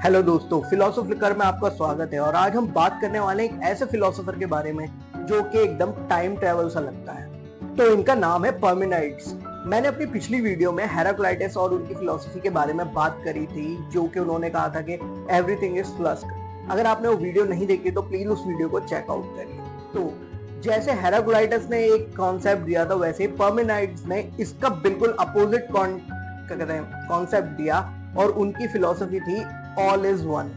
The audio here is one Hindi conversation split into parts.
हेलो दोस्तों, फिलोसोफिकर में आपका स्वागत है। और आज हम बात करने वाले हैं एक ऐसे फिलोसोफर के बारे में जो कि एकदम टाइम ट्रेवल सा लगता है। तो इनका नाम है पार्मेनाइड्स। मैंने अपनी पिछली वीडियो में हेराक्लाइटस और उनकी फिलोसफी के बारे में बात करी थी, जो कि उन्होंने कहा था कि एवरीथिंग इज फ्लस्क। अगर आपने वो वीडियो नहीं देखी तो प्लीज उस वीडियो को चेकआउट करिए। तो जैसे हेराक्लाइटस ने एक कॉन्सेप्ट दिया था, वैसे पार्मेनाइड्स ने इसका बिल्कुल अपोजिट कॉन्सेप्ट दिया और उनकी फिलोसफी थी ऑल इज वन।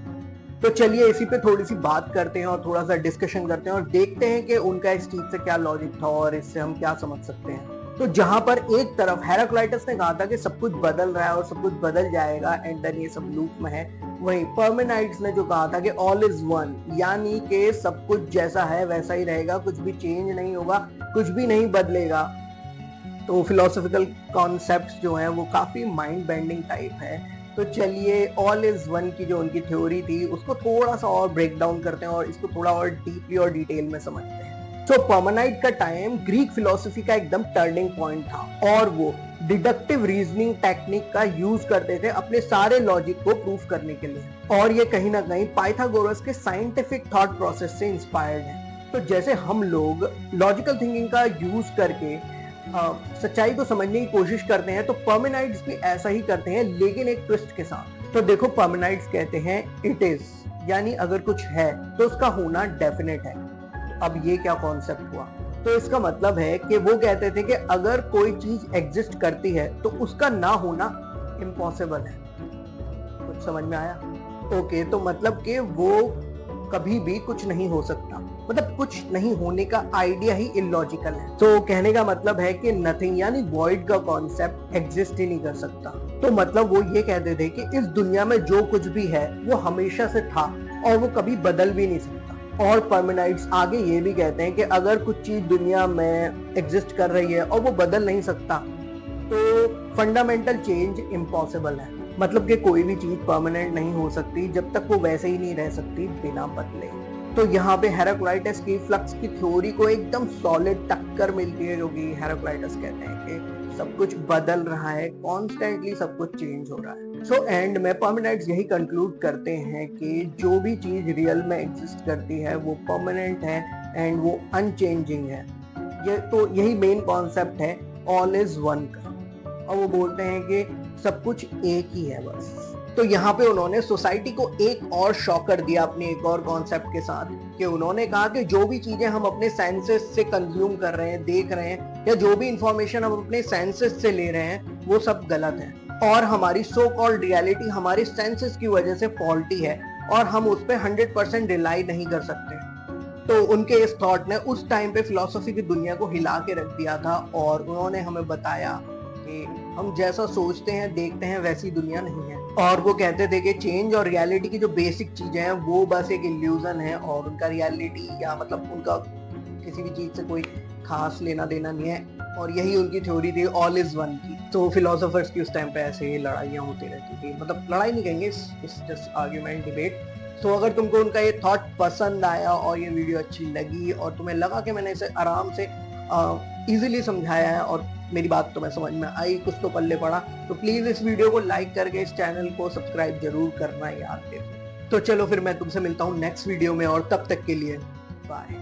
तो चलिए इसी पे थोड़ी सी बात करते हैं और थोड़ा सा डिस्कशन करते हैं और देखते हैं कि उनका इस चीज से क्या लॉजिक था और इससे हम क्या समझ सकते हैं। तो जहां पर एक तरफ हेराक्लाइटस ने कहा था कि सब कुछ बदल रहा है और सब कुछ बदल जाएगा एंड देन ये सब लूप में है, वहीं पार्मेनाइड्स ने जो कहा था कि ऑल इज वन, यानी कि सब कुछ जैसा है वैसा ही रहेगा, कुछ भी चेंज नहीं होगा, कुछ भी नहीं बदलेगा। तो फिलोसॉफिकल कॉन्सेप्ट्स जो हैं वो काफी माइंड बेंडिंग टाइप है। तो चलिए ऑल इज वन की जो उनकी थ्योरी थी उसको थोड़ा सा और ब्रेक डाउन करते हैं और इसको थोड़ा और डीपली और डिटेल में समझते हैं। तो पार्मेनाइड का टाइम ग्रीक फिलोसफी का एकदम टर्निंग पॉइंट था और वो डिडक्टिव रीजनिंग टेक्निक का यूज करते थे अपने सारे लॉजिक को प्रूफ करने के लिए। और ये कहीं ना कहीं पाइथागोरस के साइंटिफिक थॉट प्रोसेस से इंस्पायर्ड है। तो जैसे हम लोग लॉजिकल थिंकिंग का यूज करके सच्चाई को समझने की कोशिश करते हैं, तो पार्मेनाइड्स भी ऐसा ही करते हैं, लेकिन एक ट्विस्ट के साथ। तो देखो, पार्मेनाइड्स कहते हैं इट इज, यानी अगर कुछ है तो उसका होना डेफिनेट है। अब ये क्या कॉन्सेप्ट हुआ? तो इसका मतलब है कि वो कहते थे कि अगर कोई चीज एग्जिस्ट करती है तो उसका ना होना इम्पॉसिबल है। कुछ समझ में आया? ओके, तो मतलब कि वो कभी भी कुछ नहीं हो सकता, मतलब कुछ नहीं होने का आइडिया ही इलॉजिकल है। तो कहने का मतलब है कि नथिंग यानी वॉइड का कॉन्सेप्ट एग्जिस्ट ही नहीं कर सकता। तो मतलब वो ये कहते थे कि इस दुनिया में जो कुछ भी है वो हमेशा से था और वो कभी बदल भी नहीं सकता। और पार्मेनाइड्स आगे ये भी कहते हैं कि अगर कुछ चीज दुनिया में एग्जिस्ट कर रही है और वो बदल नहीं सकता तो फंडामेंटल चेंज इम्पॉसिबल है। मतलब कि कोई भी चीज परमानेंट नहीं हो सकती जब तक वो वैसे ही नहीं रह सकती बिना बदले। तो यहाँ पे हेराक्लाइटस की फ्लक्स की थ्योरी को एकदम सॉलिड टक्कर मिलती है, जो कि हेराक्लाइटस कहते हैं कि सब कुछ बदल रहा है, कॉन्स्टेंटली सब कुछ चेंज हो रहा है। सो एंड में पार्मेनाइड्स यही कंक्लूड करते हैं कि जो भी चीज रियल में एग्जिस्ट करती है वो परमानेंट है एंड वो अनचेंजिंग है। ये तो यही मेन कॉन्सेप्ट है ऑल इज वन का। और वो बोलते हैं कि सब कुछ एक ही है बस। तो यहाँ पे उन्होंने सोसाइटी को एक और शॉकर दिया अपने एक और कॉन्सेप्ट के साथ, कि उन्होंने कहा कि जो भी चीजें हम अपने सेंसेस से कंज्यूम कर रहे हैं, देख रहे हैं, या जो भी इंफॉर्मेशन हम अपने सेंसेस से ले रहे हैं, वो सब गलत है और हमारी सो कॉल्ड रियलिटी हमारे सेंसेस की वजह से फॉल्टी है और हम उस पर 100% रिलाई नहीं कर सकते। तो उनके इस थॉट ने उस टाइम पे फिलोसफी की दुनिया को हिला के रख दिया था और उन्होंने हमें बताया कि हम जैसा सोचते हैं देखते हैं वैसी दुनिया नहीं है। और वो कहते थे कि चेंज और रियलिटी की जो बेसिक चीजें हैं वो बस एक इल्यूजन है और उनका रियलिटी या मतलब उनका किसी भी चीज से कोई खास लेना देना नहीं है। और यही उनकी थ्योरी थी ऑल इज वन की। तो फिलोसोफर्स की उस टाइम पे ऐसे ही लड़ाइयाँ होती रहती थी, मतलब लड़ाई नहीं कहेंगे, जस्ट आर्ग्यूमेंट, डिबेट। तो अगर तुमको उनका ये थॉट पसंद आया और ये वीडियो अच्छी लगी और तुम्हें लगा कि मैंने इसे आराम से इजीली समझाया है और मेरी बात तुम्हें समझ में आई, कुछ तो पल्ले पड़ा, तो प्लीज इस वीडियो को लाइक करके इस चैनल को सब्सक्राइब जरूर करना याद रखो। तो चलो फिर मैं तुमसे मिलता हूँ नेक्स्ट वीडियो में और तब तक के लिए बाय।